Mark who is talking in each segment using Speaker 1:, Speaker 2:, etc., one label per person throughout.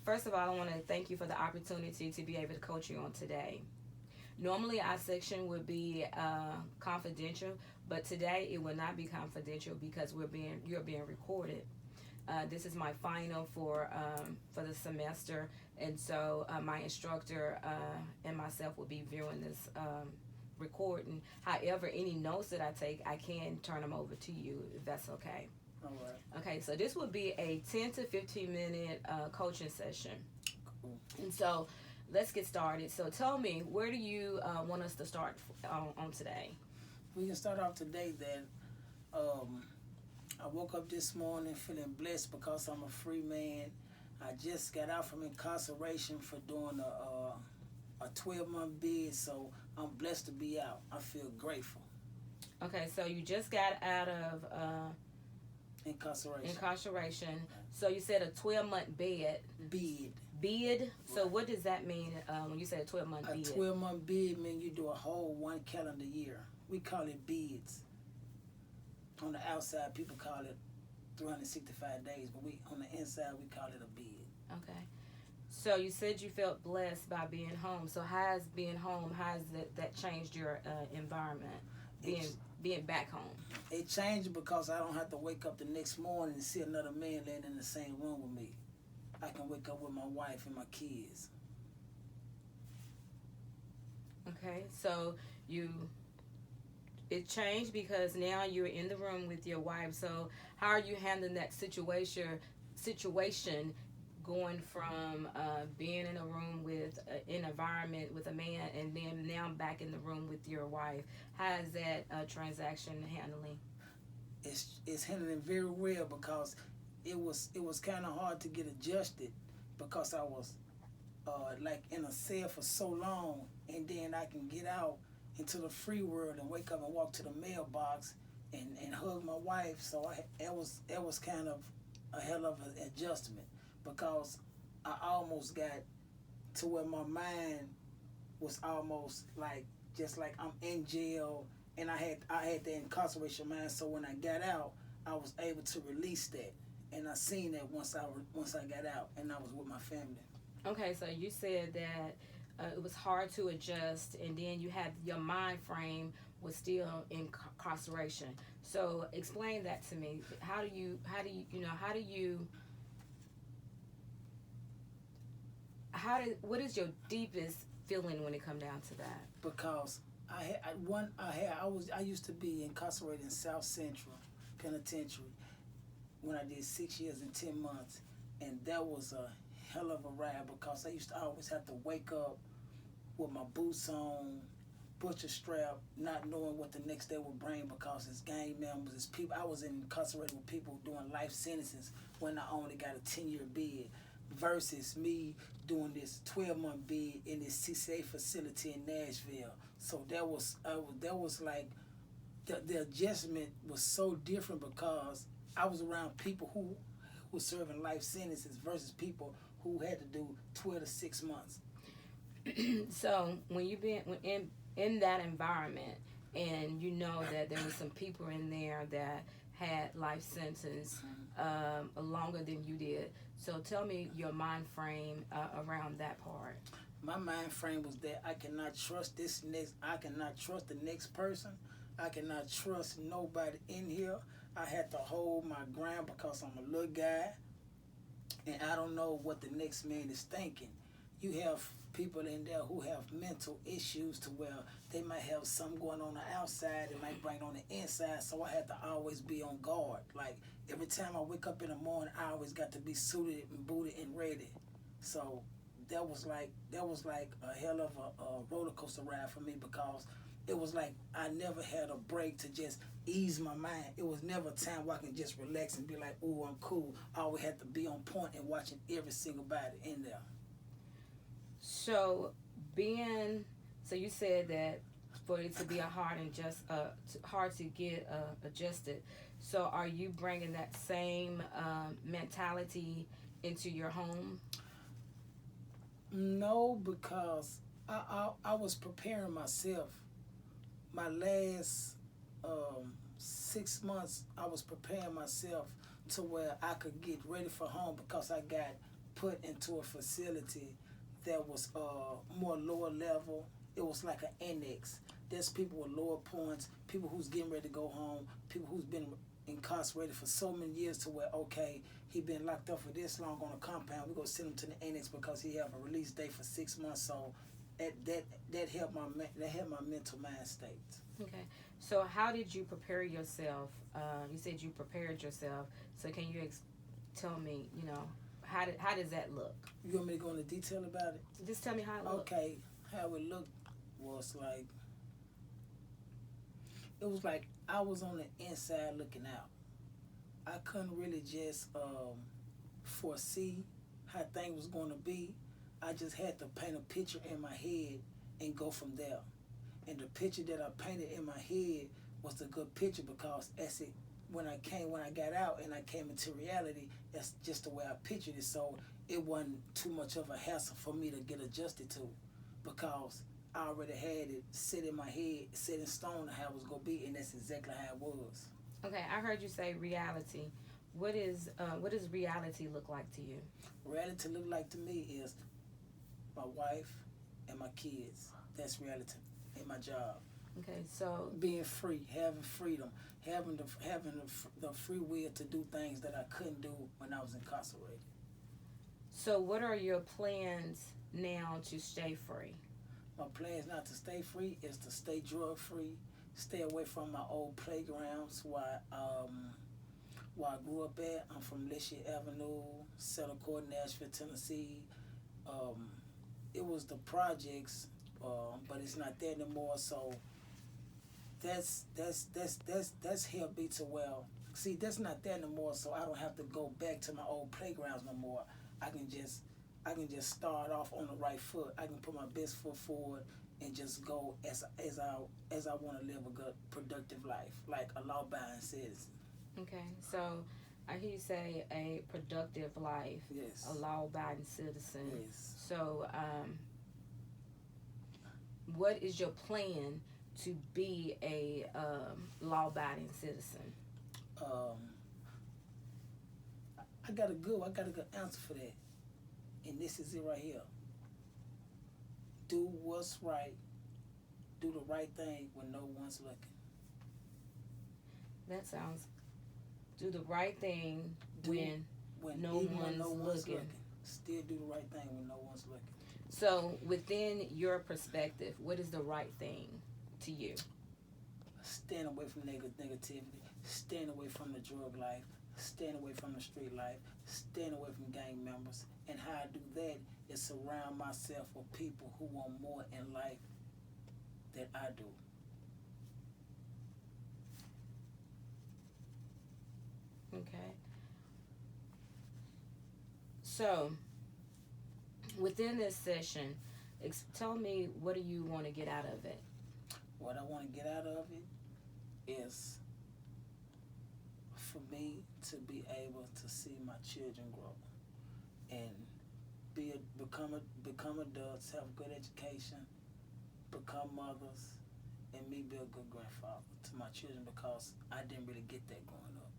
Speaker 1: First of all, I want to thank you for the opportunity to be able to coach you on today. Normally, our section would be confidential, but today it will not be confidential because you're being recorded. This is my final for the semester, and so my instructor and myself will be viewing this recording. However, any notes that I take, I can turn them over to you if that's okay.
Speaker 2: All right.
Speaker 1: Okay, so this would be a 10 to 15 minute coaching session.
Speaker 2: Cool.
Speaker 1: And so let's get started. So tell me, where do you want us to start on today?
Speaker 2: We can start off today that I woke up this morning feeling blessed because I'm a free man. I just got out from incarceration for doing a 12-month bid, so I'm blessed to be out. I feel grateful.
Speaker 1: Okay, so you just got out of
Speaker 2: Incarceration.
Speaker 1: So you said a 12-month bid. Bid. So
Speaker 2: Right.
Speaker 1: what does that mean when you say a 12-month
Speaker 2: A
Speaker 1: bid?
Speaker 2: 12-month bid means you do a whole one calendar year. We call it bids. On the outside, people call it 365 days, but we on the inside, we call it a bid.
Speaker 1: Okay. So you said you felt blessed by being home. So how has that changed your environment, being back home?
Speaker 2: It changed because I don't have to wake up the next morning and see another man laying in the same room with me. I can wake up with my wife and my kids.
Speaker 1: Okay, so it changed because now you're in the room with your wife. So how are you handling that situation going from being in a room with an environment with a man, and then now back in the room with your wife? How is that transaction handling?
Speaker 2: It's handling very well because it was kind of hard to get adjusted because I was like in a cell for so long, and then I can get out into the free world and wake up and walk to the mailbox and hug my wife. So it was kind of a hell of an adjustment because I almost got to where my mind was almost like just like I'm in jail, and I had the incarceration mind. So when I got out, I was able to release that, and I seen that once I got out and I was with my family.
Speaker 1: Okay, so you said that it was hard to adjust, and then you had your mind frame was still in incarceration. So explain that to me. What is your deepest feeling when it come down to that?
Speaker 2: Because I used to be incarcerated in South Central Penitentiary when I did 6 years and 10 months, and that was a hell of a ride because I used to always have to wake up with my boots on, butcher strap, not knowing what the next day would bring because it's gang members, it's people. I was incarcerated with people doing life sentences when I only got a 10-year bid, versus me doing this 12-month bid in this CCA facility in Nashville. So that was like the adjustment was so different because I was around people who were serving life sentences versus people who had to do 12 to 6 months.
Speaker 1: So when you've been in that environment, and you know that there was some people in there that had life sentence longer than you did. So tell me your mind frame around that part.
Speaker 2: My mind frame was that I cannot trust I cannot trust the next person. I cannot trust nobody in here. I had to hold my ground because I'm a little guy, and I don't know what the next man is thinking. You have people in there who have mental issues to where they might have something going on the outside, it might bring on the inside, so I had to always be on guard. Like, every time I wake up in the morning, I always got to be suited and booted and ready. So that was like a hell of a roller coaster ride for me because it was like I never had a break to just ease my mind. It was never a time where I can just relax and be like, "Ooh, I'm cool." I always had to be on point and watching every single body in there.
Speaker 1: So you said that for it to be hard to get adjusted. So are you bringing that same mentality into your home?
Speaker 2: No, because I was preparing myself. My last 6 months, I was preparing myself to where I could get ready for home because I got put into a facility that was more lower level. It was like an annex. There's people with lower points, people who's getting ready to go home, people who's been incarcerated for so many years to where, okay, he been locked up for this long on a compound, we're going to send him to the annex because he have a release date for 6 months. So that helped my mental mind state.
Speaker 1: Okay. So how did you prepare yourself? You said you prepared yourself. So can you tell me, how does that look?
Speaker 2: You want me to go into detail about it?
Speaker 1: Just tell me how it looked.
Speaker 2: Okay. How it looked was like, it was like I was on the inside looking out. I couldn't really just foresee how things was going to be. I just had to paint a picture in my head and go from there. And the picture that I painted in my head was a good picture because when I got out and I came into reality, that's just the way I pictured it. So it wasn't too much of a hassle for me to get adjusted to, because I already had it set in my head, set in stone how it was going to be, and that's exactly how it was.
Speaker 1: Okay, I heard you say reality. What does reality look like to you?
Speaker 2: Reality look like to me is my wife and my kids. That's reality. And my job.
Speaker 1: Okay, so
Speaker 2: being free, having freedom, having the free will to do things that I couldn't do when I was incarcerated.
Speaker 1: So what are your plans now to stay free?
Speaker 2: My plans not to stay free is to stay drug free, stay away from my old playgrounds where I grew up at. I'm from Lishia Avenue, Settle Court, Nashville, Tennessee. It was the projects, but it's not there anymore. So that's helped me to, well, see, that's not there anymore. So I don't have to go back to my old playgrounds no more. I can just start off on the right foot. I can put my best foot forward and just go as I want to live a good, productive life, like a law-abiding citizen.
Speaker 1: Okay, so I hear you say a productive life.
Speaker 2: Yes.
Speaker 1: A law-abiding citizen.
Speaker 2: Yes.
Speaker 1: So, what is your plan to be a law-abiding citizen?
Speaker 2: I got a good answer for that, and this is it right here. Do what's right. Do the right thing when no one's looking.
Speaker 1: That sounds. Do the right thing when no one's looking.
Speaker 2: Still do the right thing when no one's looking.
Speaker 1: So, within your perspective, what is the right thing to you?
Speaker 2: Stand away from negativity. Stand away from the drug life. Stand away from the street life. Stand away from gang members. And how I do that is surround myself with people who want more in life than I do.
Speaker 1: Okay. So, within this session, tell me, what do you want to get out of it?
Speaker 2: What I want to get out of it is for me to be able to see my children grow and become adults, have good education, become mothers, and me be a good grandfather to my children, because I didn't really get that growing up.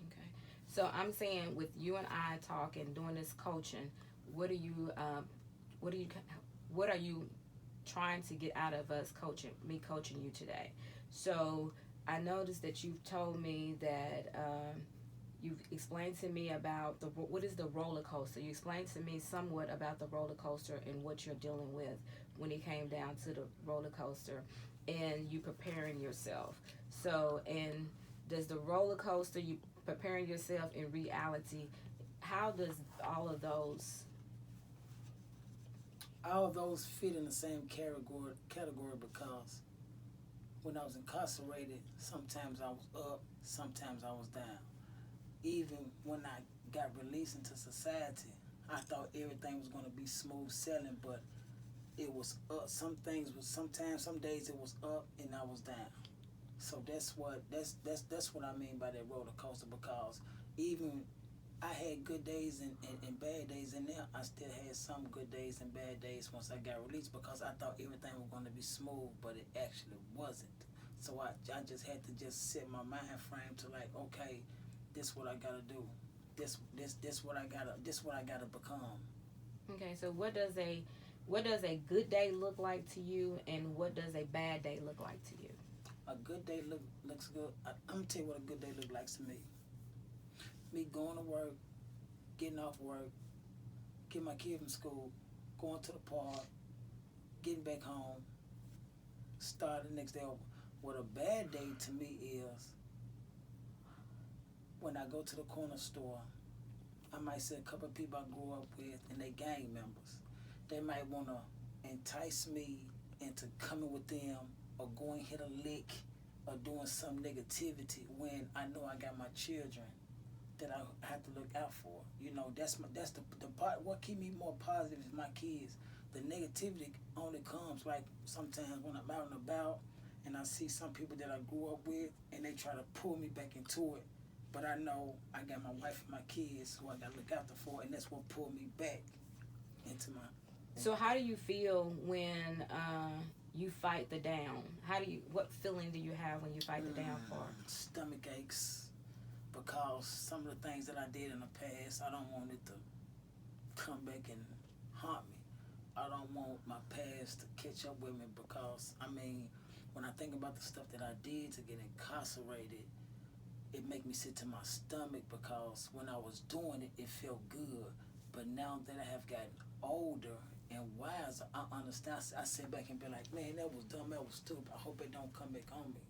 Speaker 1: Okay. So I'm saying, with you and I talking, doing this coaching, what are you trying to get out of us coaching you today? So I noticed that you've told me that you've explained to me about what is the roller coaster. You explained to me somewhat about the roller coaster and what you're dealing with when it came down to the roller coaster, and you preparing yourself. So, and does the roller coaster, you preparing yourself in reality, how does all of those
Speaker 2: fit in the same category because when I was incarcerated, sometimes I was up, sometimes I was down. Even when I got released into society, I thought everything was going to be smooth sailing, but it was up. Some days it was up and I was down. So that's what I mean by that roller coaster, because even I had good days and bad days in there. I still had some good days and bad days once I got released, because I thought everything was going to be smooth, but it actually wasn't. So I just had to just set my mind frame to, like, okay, this is what I got to do. this what I gotta become.
Speaker 1: Okay, so what does a good day look like to you, and what does a bad day look like to you?
Speaker 2: A good day looks good. I'm gonna tell you what a good day looks like to me. Me going to work, getting off work, getting my kid from school, going to the park, getting back home, start the next day over. What a bad day to me is when I go to the corner store. I might see a couple of people I grew up with and they gang members. They might want to entice me into coming with them or going hit a lick or doing some negativity when I know I got my children that I have to look out for. You know, that's the part. What keep me more positive is my kids. The negativity only comes like sometimes when I'm out and about and I see some people that I grew up with and they try to pull me back into it. But I know I got my wife and my kids who I got to look after for, and that's what pulled me back into my.
Speaker 1: So how do you feel when you fight the down? What feeling do you have when you fight the down part?
Speaker 2: Stomach aches, because some of the things that I did in the past, I don't want it to come back and haunt me. I don't want my past to catch up with me because, I mean, when I think about the stuff that I did to get incarcerated, it make me sick to my stomach because when I was doing it, it felt good. But now that I have gotten older and wiser, I understand. I sit back and be like, man, that was dumb, that was stupid. I hope it don't come back on me.